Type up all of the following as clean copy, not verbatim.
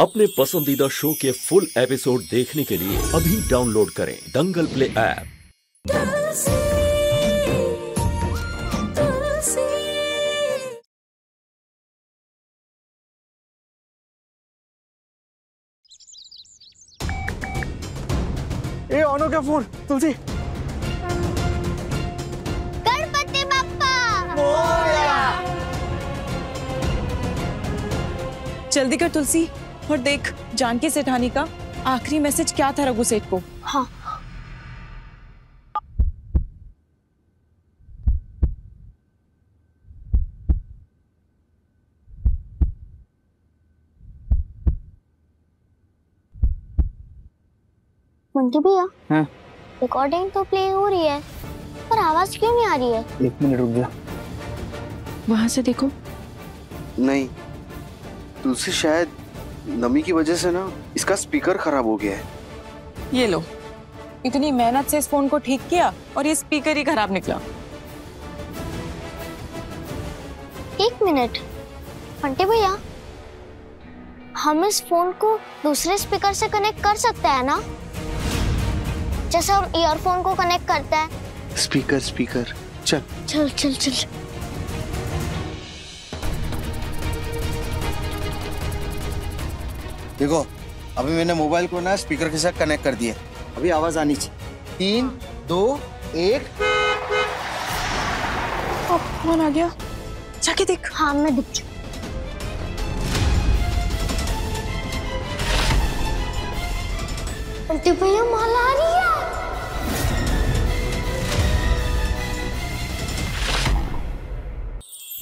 अपने पसंदीदा शो के फुल एपिसोड देखने के लिए अभी डाउनलोड करें दंगल प्ले ऐप। ए ऑनो का फोन। तुलसी, गणपति बप्पा जल्दी कर तुलसी, और देख जानकी सेठानी का आखिरी मैसेज क्या था रघु सेठ को। हाँ। मंकी भैया, हाँ? रिकॉर्डिंग तो प्ले हो रही है पर आवाज क्यों नहीं आ रही है? 1 मिनट रुक जा। वहां से देखो। नहीं तुलसी, शायद नमी की वजह से ना इसका स्पीकर खराब हो गया है। ये लो, इतनी मेहनत से इस फोन को ठीक किया और ये स्पीकर ही खराब निकला। 1 मिनट मंकी भैया, हम इस फोन को दूसरे स्पीकर से कनेक्ट कर सकते हैं ना, जैसे हम ईयरफोन को कनेक्ट करते हैं। स्पीकर चल चल चल चल। देखो, अभी मैंने मोबाइल को ना स्पीकर के साथ कनेक्ट कर दिया। अभी आवाज आनी चाहिए। 3, 2, 1। कौन आ गया? जाके देख। हाँ मैं दिख चुकी। मंकी भैया माला आ रही है।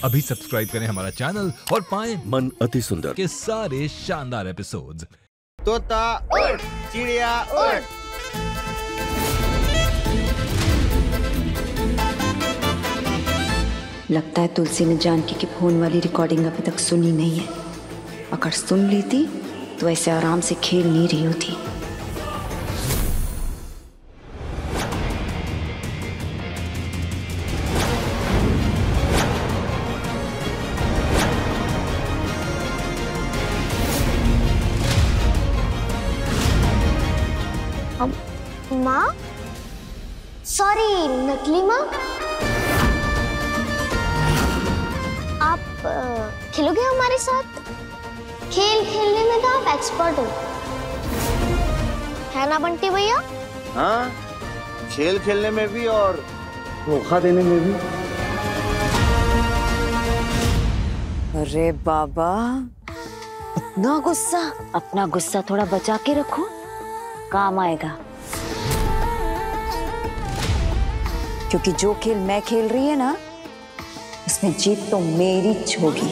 अभी सब्सक्राइब करें हमारा चैनल और पाएं मन अति सुंदर के सारे शानदार एपिसोड्स। तोता उड़, चिड़िया उड़। लगता है तुलसी ने जानकी की फोन वाली रिकॉर्डिंग अभी तक सुनी नहीं है। अगर सुन ली थी तो ऐसे आराम से खेल नहीं रही होती। माँ, सॉरी नकली माँ, आप खेलोगे हमारे साथ? खेल खेलने में तो आप एक्सपर्ट हो, है ना बंटी भैया? हाँ, खेल खेलने में भी और धोखा देने में भी। अरे बाबा, इतना गुस्सा? अपना गुस्सा थोड़ा बचा के रखो, काम आएगा। क्योंकि जो खेल मैं खेल रही है ना, उसमें जीत तो मेरी होगी।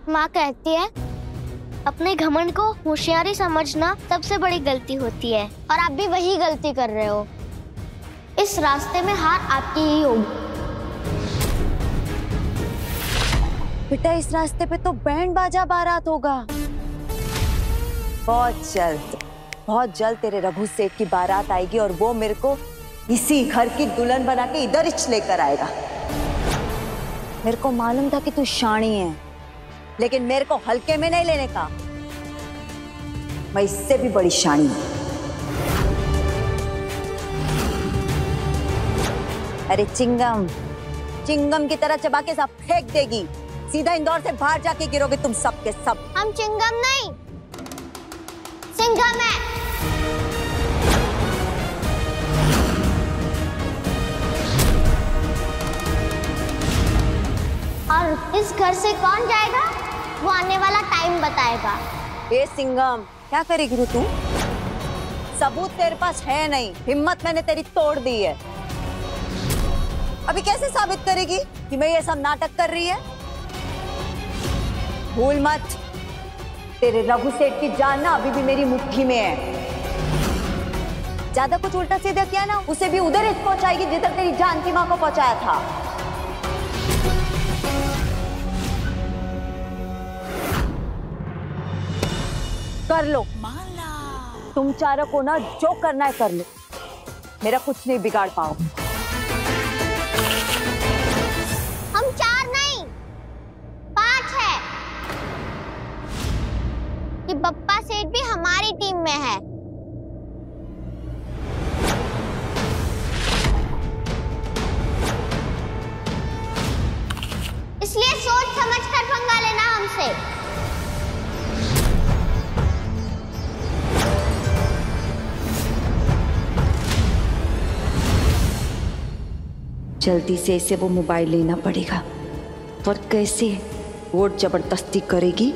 माँ कहती है अपने घमंड को होशियारी समझना सबसे बड़ी गलती होती है, और आप भी वही गलती कर रहे हो। इस रास्ते में हार आपकी ही होगी। बेटा, इस रास्ते पे तो बैंड बाजा बारात होगा। बहुत जल्द तेरे रघु सेठ की बारात आएगी और वो मेरे को इसी घर की दुल्हन बना के इधर ही लेकर आएगा। मेरे को मालूम था कि तू शाणी है, लेकिन मेरे को हल्के में नहीं लेने का। मैं इससे भी बड़ी शाणी हूं। अरे चिंगम की तरह चबा के सब फेंक देगी। सीधा इंदौर से बाहर जाके गिरोगे तुम सब के सब। हम चिंगम नहीं, सिंघम है। और इस घर से कौन जाएगा वो आने वाला टाइम बताएगा। ए सिंघम, क्या करेगी रू तू? सबूत तेरे पास है नहीं, हिम्मत मैंने तेरी तोड़ दी है। अभी कैसे साबित करेगी कि मैं ये सब नाटक कर रही है? भूल मत, तेरे रघु सेठ की जान ना अभी भी मेरी मुट्ठी में है। ज्यादा कुछ उल्टा सीधा किया ना, उसे भी उधर ही पहुंचाएगी जिधर तेरी जानकी माँ को पहुंचाया था। कर लो, तुम चारों को ना जो करना है कर लो, मेरा कुछ नहीं बिगाड़ पाओ। हम चार नहीं पप्पा सेठ भी हमारी टीम में है। इसलिए सोच समझकर पंगा लेना हमसे। जल्दी से इसे वो मोबाइल लेना पड़ेगा, और कैसे वो जबरदस्ती करेगी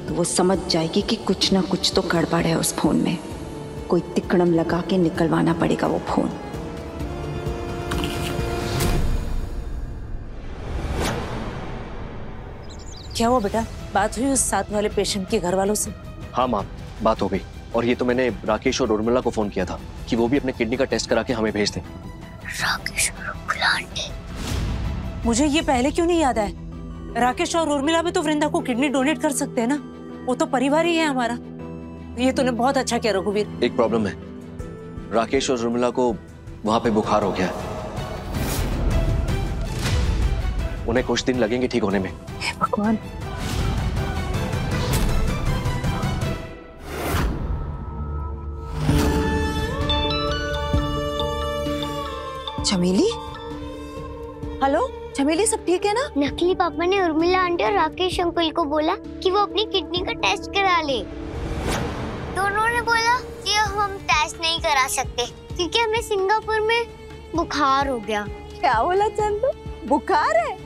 तो वो समझ जाएगी कि कुछ ना कुछ तो गड़बड़ है उस फोन में। कोई तिकड़म लगा के निकलवाना पड़ेगा वो फोन। क्या हुआ बेटा, बात हुई उस साथ वाले पेशेंट के घर वालों से? हाँ माँ, बात हो गई। और ये तो मैंने राकेश और उर्मिला को फोन किया था कि वो भी अपने किडनी का टेस्ट करा के हमें भेज दें। राकेश और उर्मिला आंटी, मुझे ये पहले क्यों नहीं याद आया? राकेश और उर्मिला भी तो वृंदा को किडनी डोनेट कर सकते हैं ना, वो तो परिवार ही है हमारा। ये तूने बहुत अच्छा किया रघुवीर। एक प्रॉब्लम है, राकेश और उर्मिला को वहां पे बुखार हो गया है। उन्हें कुछ दिन लगेंगे ठीक होने में। हे भगवान। चमेली, हेलो चमेली, सब ठीक है ना? नकली पापा ने उर्मिला आंटी और राकेश अंकल को बोला कि वो अपनी किडनी का टेस्ट करा ले। दोनों ने बोला कि हम टेस्ट नहीं करा सकते क्योंकि हमें सिंगापुर में बुखार हो गया। क्या बोला चंदू, बुखार है?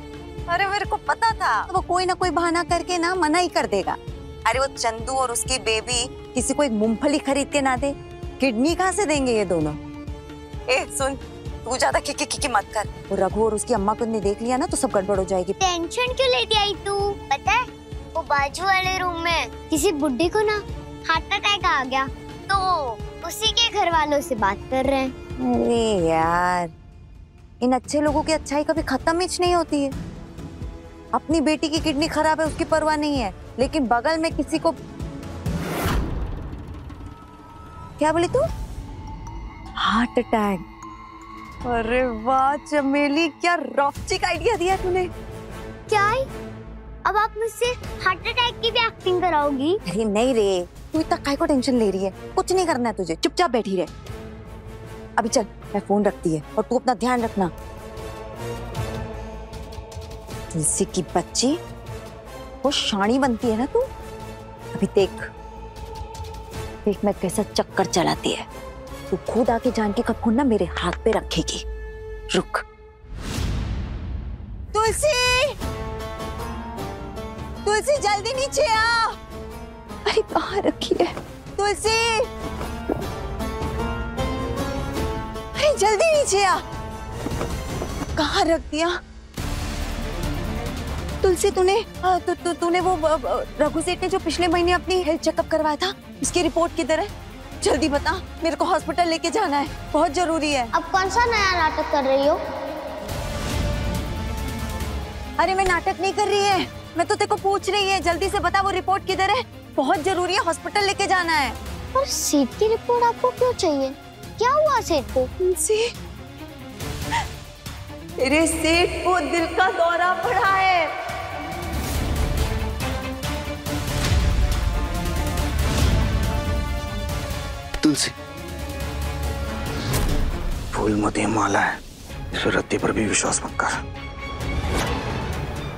अरे मेरे को पता था वो कोई ना कोई बहाना करके ना मना ही कर देगा। अरे वो चंदू और उसकी बेबी किसी को एक मूंगफली खरीद के ना दे, किडनी कहाँ से देंगे ये दोनों? ए सुन, तू ज्यादा खिकी मत कर। वो रघु और उसकी अम्मा को ने देख लिया ना तो सब गड़बड़ हो जाएगी। टेंशन क्यों लेती आई तू? पता है वो बाजू वाले रूम में किसी बुड्ढे को ना हार्ट अटैक आ गया, तो उसी के घर वालों से बात कर रहे हैं। अरे यार, इन अच्छे लोगों की अच्छाई कभी खत्म ही नहीं होती है। अपनी बेटी की किडनी खराब है उसकी परवाह नहीं है, लेकिन बगल में किसी को क्या बोली तू? Heart attack. अरे वाह चमेली, क्या रॉकचिक आइडिया दिया तूने। क्या है? अब आप मुझसे हार्ट अटैक की भी एक्टिंग कराओगी? अरे नहीं रे, तू इतना काहे को टेंशन ले रही है? कुछ नहीं करना है तुझे, चुपचाप बैठी रहे। अभी चल, मैं फोन रखती है और तू अपना ध्यान रखना। तुलसी की बच्ची, वो शानी बनती है ना तू। अभी देख देख मैं कैसा चक्कर चलाती है। तू खुद आके जानकी का फोन ना मेरे हाथ पे रखेगी। रुक। तुलसी, तुलसी जल्दी नीचे आ। अरे कहाँ रखी है तुलसी? अरे जल्दी नीचे आ। कहाँ रख दिया? तुलसी तूने वो रघु सेठ ने जो पिछले महीने अपनी हेल्थ चेकअप करवाया था, उसकी रिपोर्ट किधर है? जल्दी बता, मेरे को हॉस्पिटल लेके जाना है, बहुत जरूरी है। अब कौन सा नया नाटक कर रही हो? अरे मैं नाटक नहीं कर रही है, मैं तो तेरे को पूछ रही है। जल्दी से बता वो रिपोर्ट किधर है, बहुत जरूरी है, हॉस्पिटल लेके जाना है। पर सेठ की रिपोर्ट आपको क्यों चाहिए? क्या हुआ सेठ को? तुलसी, तेरे सेठ को दिल का दौरा पड़ा है। तुलसी, फूल मोती माला है, इस रत्ती पर भी विश्वास मत कर।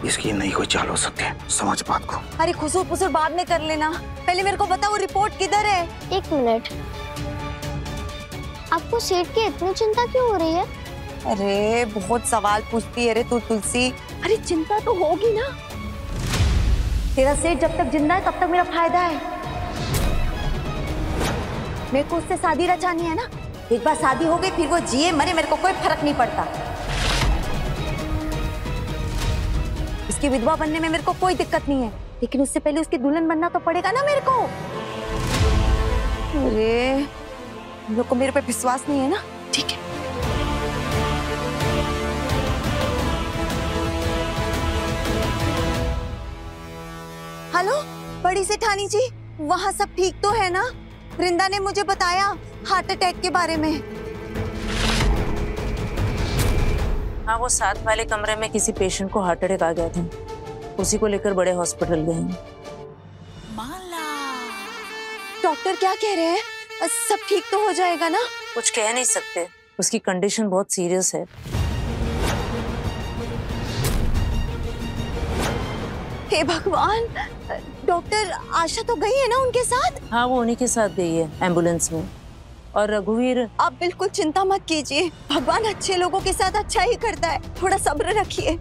इसकी नहीं कोई चाल हो सकती है, समझ बात को। अरे खुसूर पुसूर बाद में कर लेना, पहले मेरे को बता वो रिपोर्ट किधर है। एक मिनट, आपको सेठ की इतनी चिंता क्यों हो रही है? अरे बहुत सवाल पूछती है रे तू तुलसी। अरे चिंता तो होगी ना, तेरा सेठ जब तक जिंदा है तब तक मेरा फायदा है। मेरे को उससे शादी रचानी है ना, एक बार शादी हो गई फिर वो जिए मरे मेरे को कोई फर्क नहीं पड़ता। उसकी विधवा बनने में मेरे को कोई दिक्कत नहीं है, लेकिन उससे पहले उसकी दुल्हन बनना तो पड़ेगा ना मेरे को। अरे हम लोग को मेरे पे विश्वास नहीं है ना, ठीक है। हेलो बड़ी सेठानी जी, वहाँ सब ठीक तो है ना? वृंदा ने मुझे बताया हार्ट अटैक के बारे में। हाँ, वो साथ वाले कमरे में किसी पेशेंट को हार्ट अटैक आ गया था, उसी को लेकर बड़े हॉस्पिटल गए हैं। डॉक्टर क्या कह रहे हैं? सब ठीक तो हो जाएगा ना? कुछ कह नहीं सकते, उसकी कंडीशन बहुत सीरियस है। हे भगवान, डॉक्टर आशा तो गई है ना उनके साथ? हाँ, वो उन्हीं के साथ गई है एम्बुलेंस में। और रघुवीर, आप बिल्कुल चिंता मत कीजिए, भगवान अच्छे लोगों के साथ अच्छा ही करता है, थोड़ा सब्र रखिए।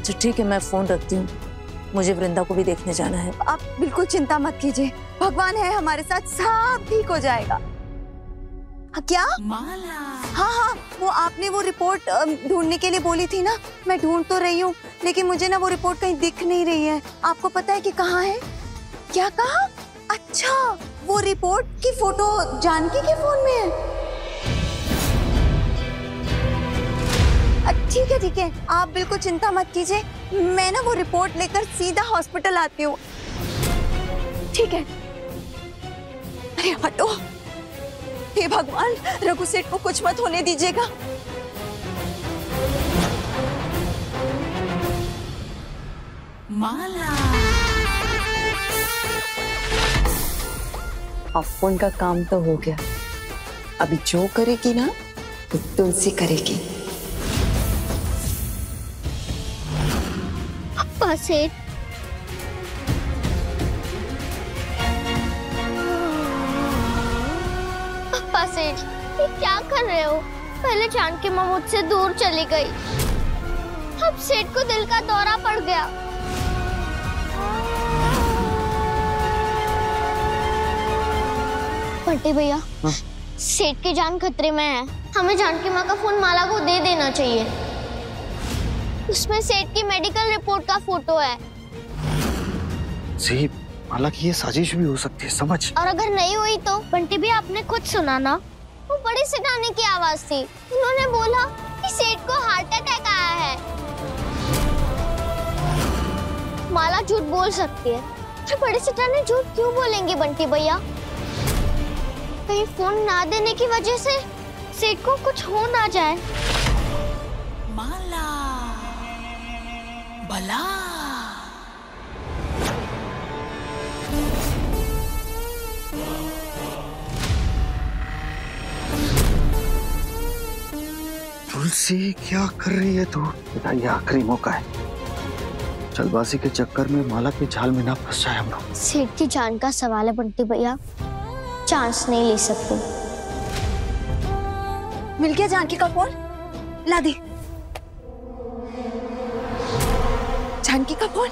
तो ठीक है, मैं फोन रखती हूँ, मुझे वृंदा को भी देखने जाना है। आप बिल्कुल चिंता मत कीजिए, भगवान है हमारे साथ, सब ठीक हो जाएगा। क्या? हाँ, वो आपने वो रिपोर्ट ढूंढने के लिए बोली थी ना, मैं ढूंढ तो रही हूँ, लेकिन मुझे ना वो रिपोर्ट कहीं दिख नहीं रही है। आपको पता है कि कहाँ है? क्या कहा? अच्छा, वो रिपोर्ट की फोटो जानकी के फोन में है। ठीक है, आप बिल्कुल चिंता मत कीजिए, मैं ना वो रिपोर्ट लेकर सीधा हॉस्पिटल आती हूँ। ठीक है। अरे हटो, हे भगवान, रघु सेठ को कुछ मत होने दीजिएगा। अब उनका काम तो हो गया, अभी जो करेगी ना तो तुलसी करेगी। अप्पा सेठ, अप्पा सेठ, ये क्या कर रहे हो? पहले जानकी माँ मुझसे दूर चली गई, अब सेठ को दिल का दौरा पड़ गया। बंटी भैया, सेठ की जान खतरे में है, हमें जानकी माँ का फोन माला को दे देना चाहिए। उसमें सेठ की मेडिकल रिपोर्ट का फोटो है। सही, हालांकि ये साजिश भी हो सकती है, समझ। और अगर नहीं हुई तो? बंटी भी आपने खुद सुना ना, वो बड़ी सिटाने की आवाज थी, उन्होंने बोला कि सेठ को हार्ट अटैक आया है। माला झूठ बोल सकती है, तो बड़े सिटाने झूठ क्यों बोलेंगे बंटी भैया? कहीं फोन ना देने की वजह से सेठ को कुछ हो ना जाए। माला भला तुलसी, क्या कर रही है तू? बेटा, ये आखिरी मौका है, जल्दबाजी के चक्कर में माला के जाल में ना फंस जाए हम लोग। सेठ की जान का सवाल है बंटी भैया, चांस नहीं ले सकते। मिल गया जानकी का फोन, ला दी। जानकी का फोन।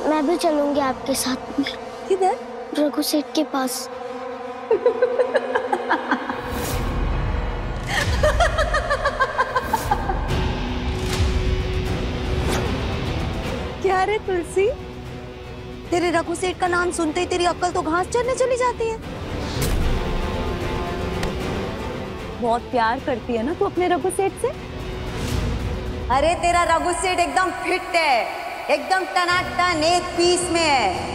मैं भी चलूंगी आपके साथ। किधर? रघु सेठ के पास। क्या रे तुलसी, तेरे रघु सेठ का नाम सुनते ही तेरी अक्ल तो घास चढ़ने चली जाती है। बहुत प्यार करती है ना तू अपने रघु सेठ से? अरे तेरा रघु सेठ एकदम फिट है, एकदम टनाटन, एक पीस में है।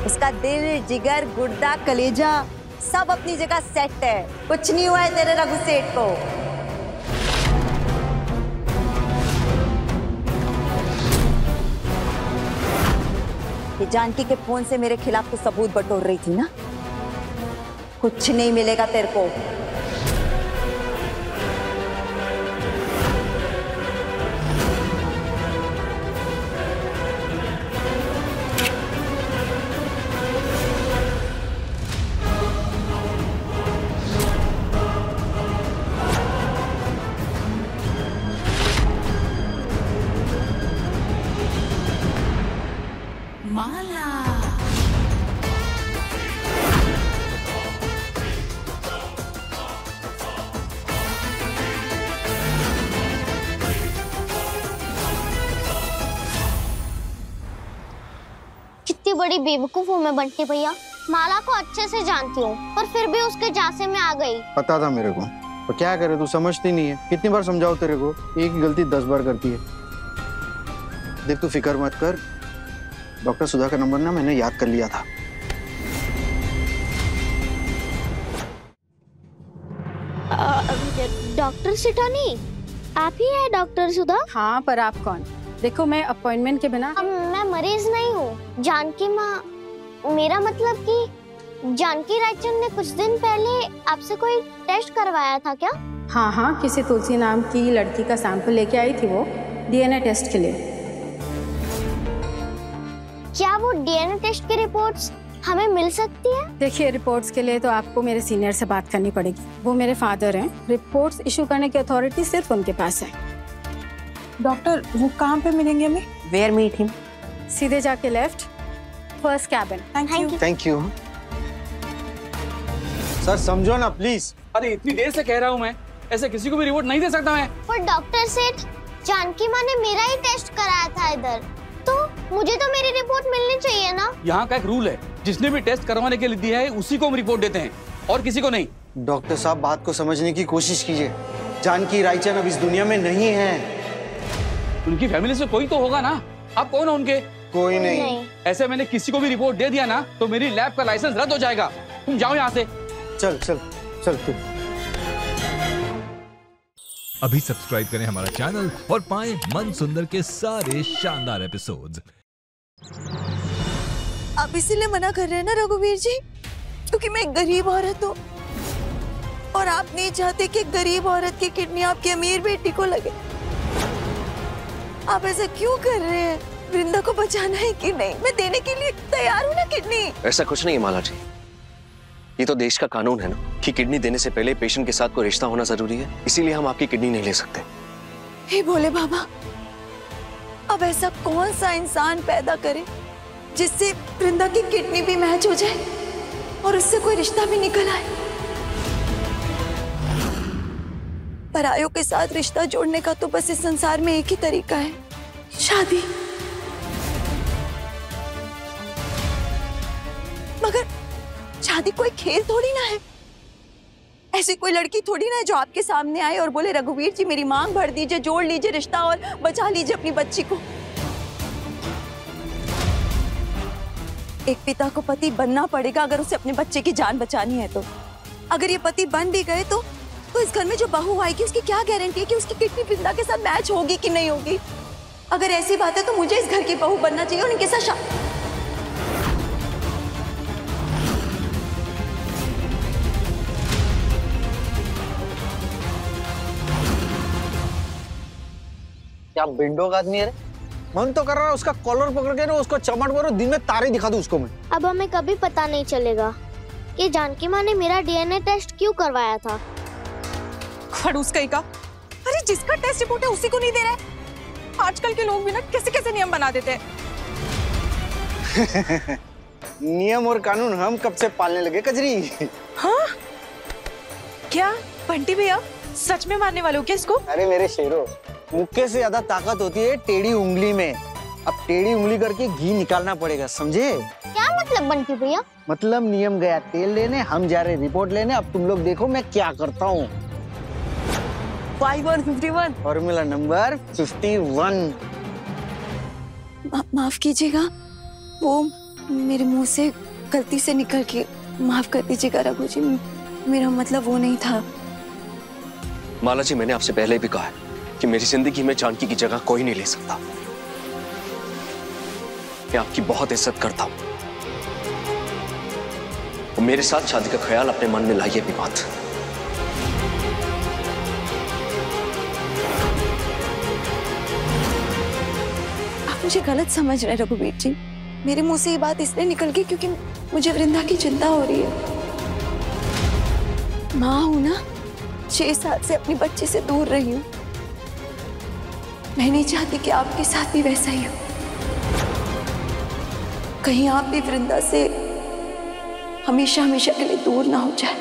उसका दिल, जिगर, गुर्दा, कलेजा सब अपनी जगह सेट है, कुछ नहीं हुआ है तेरे रघु सेठ को। ये जानकी के फोन से मेरे खिलाफ तो सबूत बटोर रही थी ना, कुछ नहीं मिलेगा तेरे को। माला कितनी बड़ी बेवकूफ हूँ मैं बंटी भैया, माला को अच्छे से जानती हूँ पर फिर भी उसके झांसे में आ गई। पता था मेरे को, तो क्या करे, तू समझती नहीं है। कितनी बार समझाओ तेरे को, एक ही गलती 10 बार करती है। देख, तू फिक्र मत कर, डॉक्टर सुधा का नंबर ना मैंने याद कर लिया था। डॉक्टर सिटानी? आप ही है डॉक्टर सुधा? हाँ, पर आप कौन? देखो मैं अपॉइंटमेंट के बिना मैं मरीज नहीं हूँ, जानकी माँ। मेरा मतलब कि जानकी रायचंद ने कुछ दिन पहले आपसे कोई टेस्ट करवाया था क्या? हाँ, किसी तुलसी नाम की लड़की का सैंपल लेके आई थी वो डीएनए टेस्ट के लिए। क्या वो डीएनए टेस्ट की रिपोर्ट्स हमें मिल सकती है? देखिए, रिपोर्ट्स के लिए तो आपको मेरे सीनियर से बात करनी पड़ेगी। वो मेरे फादर हैं। रिपोर्ट्स इशू करने की अथॉरिटी सिर्फ उनके पास है। डॉक्टर, वो कहाँ पे मिलेंगे हमें? Where meet him? सीधे जाके left, first cabin. Thank you. Sir समझो ना प्लीज। अरे इतनी देर से कह रहा हूँ मैं, ऐसे किसी को भी रिपोर्ट नहीं दे सकता मैं। पर डॉक्टर सेठ, जानकी माँ ने मेरा ही टेस्ट कराया था इधर, तो मुझे तो मेरी रिपोर्ट मिलनी चाहिए ना। यहाँ का एक रूल है, जिसने भी टेस्ट करवाने के लिए दिया है उसी को हम रिपोर्ट देते हैं और किसी को नहीं। डॉक्टर साहब, बात को समझने की कोशिश कीजिए। जानकी रायचंद अब इस दुनिया में नहीं है। उनकी फैमिली से कोई तो होगा ना। आप कौन हो उनके? कोई नहीं। ऐसे मैंने किसी को भी रिपोर्ट दे दिया ना तो मेरी लैब का लाइसेंस रद्द हो जाएगा। तुम जाओ यहाँ से। चल चल चल तू। अभी सब्सक्राइब करें हमारा चैनल और पाएं मन सुंदर के सारे शानदार एपिसोड्स। आप इसीलिए मना कर रहे हैं ना रघुवीर जी, क्योंकि मैं एक गरीब औरत हूँ और आप नहीं चाहते कि गरीब औरत की किडनी आपकी अमीर बेटी को लगे। आप ऐसा क्यों कर रहे हैं? वृंदा को बचाना है कि नहीं? मैं देने के लिए तैयार हूँ ना किडनी। ऐसा कुछ नहीं है माला जी, ये तो देश का कानून है ना कि किडनी देने से पहले पेशेंट के साथ कोई रिश्ता होना जरूरी है, इसीलिए हम आपकी किडनी नहीं ले सकते। हे भोले बाबा, अब ऐसा कौन सा इंसान पैदा करे जिससे वृंदा की किडनी भी मैच हो जाए और उससे कोई रिश्ता भी निकल आए। परायों के साथ रिश्ता जोड़ने का तो बस इस संसार में एक ही तरीका है, शादी। मगर शादी कोई खेल थोड़ी ना है। ऐसी कोई लड़की थोड़ी ना है जो आपके सामने आए और बोले रघुवीर जी मेरी मांग भर दीजिए, जोड़ लीजिए रिश्ता और बचा लीजिए अपनी बच्ची को। एक पिता को पति बनना पड़ेगा अगर उसे अपने बच्चे की जान बचानी है तो। अगर ये पति बन भी गए तो इस घर में जो बहू आएगी उसकी क्या गारंटी है कि उसकी किडनी वृंदा के साथ मैच होगी कि नहीं होगी? अगर ऐसी बात है तो मुझे इस घर की बहू बनना चाहिए और उनके साथ क्या बिंडो का आदमी है रे? मन तो कर रहा है उसका कॉलर पकड़ के ना उसको चमट मारो, दिन में तारे दिखा दूं उसको मैं। अब हमें कभी पता नहीं चलेगा कि जानकी माँ ने मेरा डीएनए टेस्ट क्यों करवाया था। खड़ूस कहीं का। अरे जिसका टेस्ट रिपोर्ट है उसी को नहीं दे रहा है। आजकल के लोग भी ना कैसे कैसे नियम बना देते हैं। नियम और कानून हम कब से पालने लगे कजरी? हाँ? क्या बंटी भैया सच में मारने वाले हो क्या इसको? अरे मेरे शेरों, मुक्के से ज्यादा ताकत होती है टेढ़ी उंगली में। अब टेढ़ी उंगली करके घी निकालना पड़ेगा, समझे? क्या मतलब बंटी भैया? मतलब नियम गया तेल लेने, हम जा रहे रिपोर्ट लेने। अब तुम लोग देखो मैं क्या करता हूँ। 5151 फॉर्मूला नंबर 51। माफ कीजिएगा, वो मेरे मुंह से गलती से निकल के, माफ कर दीजिएगा रघु जी, मेरा मतलब वो नहीं था। माला जी, मैंने आपसे पहले भी कहा है कि मेरी जिंदगी में जानकी की जगह कोई नहीं ले सकता। मैं आपकी बहुत इज्जत करता हूं और मेरे साथ शादी का ख्याल अपने मन में लाइए भी मत। आप मुझे गलत समझ रहे हैं रघुवीर जी। मेरे मुंह से ये बात इसलिए निकल गई क्योंकि मुझे वृंदा की चिंता हो रही है। माँ हूं ना, 6 साल से अपनी बच्ची से दूर रही हूं। मैं नहीं चाहती कि आपके साथ भी वैसा ही हो। कहीं आप भी वृंदा से हमेशा हमेशा के लिए दूर ना हो जाए।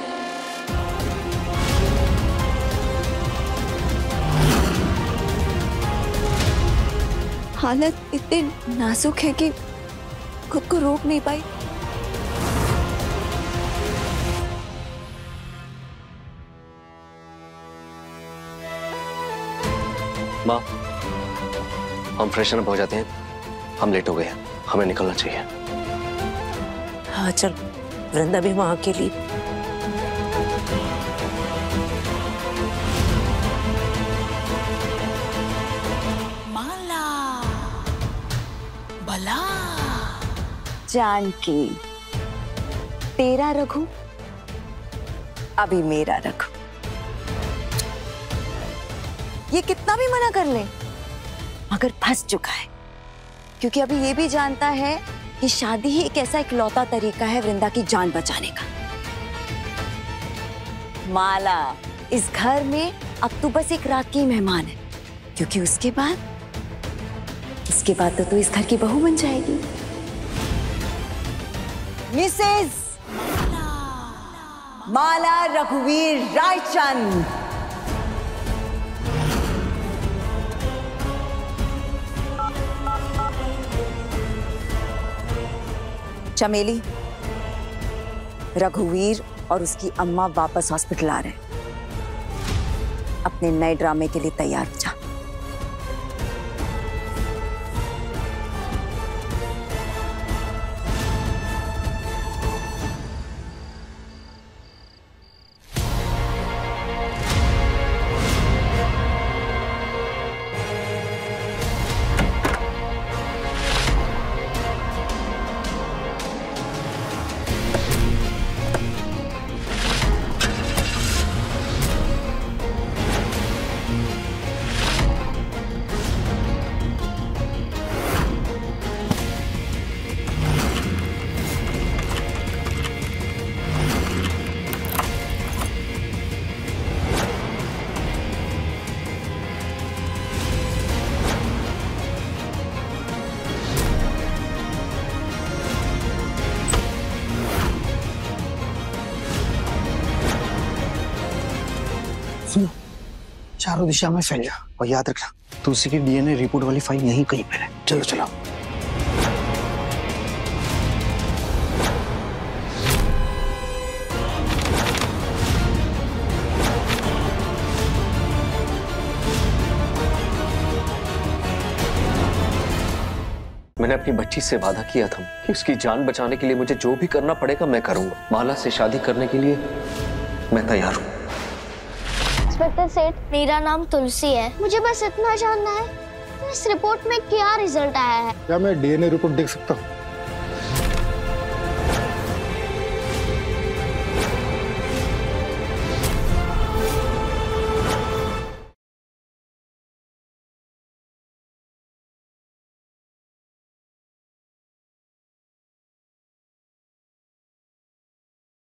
हालत इतनी नाजुक है कि खुद को रोक नहीं पाई। माँ, हम फ्रेशन अप हो जाते हैं, हम लेट हो गए हैं, हमें निकलना चाहिए। हाँ चल, वृंदा भी वहां के लिए। जानकी, तेरा रघु अभी मेरा रघु। ये कितना भी मना कर ले मगर फंस चुका है, क्योंकि अभी ये भी जानता है कि शादी ही एक ऐसा इकलौता तरीका है वृंदा की जान बचाने का। माला, इस घर में अब तू बस एक रात की मेहमान है, क्योंकि उसके बाद तो तू इस घर की बहू बन जाएगी। मिसेस माला रघुवीर रायचंद। चमेली, रघुवीर और उसकी अम्मा वापस हॉस्पिटल आ रहे हैं। अपने नए ड्रामे के लिए तैयार हो जा। सुनो, चारों दिशा में फैल जा और याद रखना तुलसी की डीएनए रिपोर्ट वाली फाइल यहीं कहीं पर है। चलो चलो। मैंने अपनी बच्ची से वादा किया था कि उसकी जान बचाने के लिए मुझे जो भी करना पड़ेगा मैं करूंगा। माला से शादी करने के लिए मैं तैयार हूँ। इंस्पेक्टर सेठ, मेरा नाम तुलसी है। मुझे बस इतना जानना है इस रिपोर्ट में क्या रिजल्ट आया है। क्या मैं डीएनए रिपोर्ट देख सकता हूँ?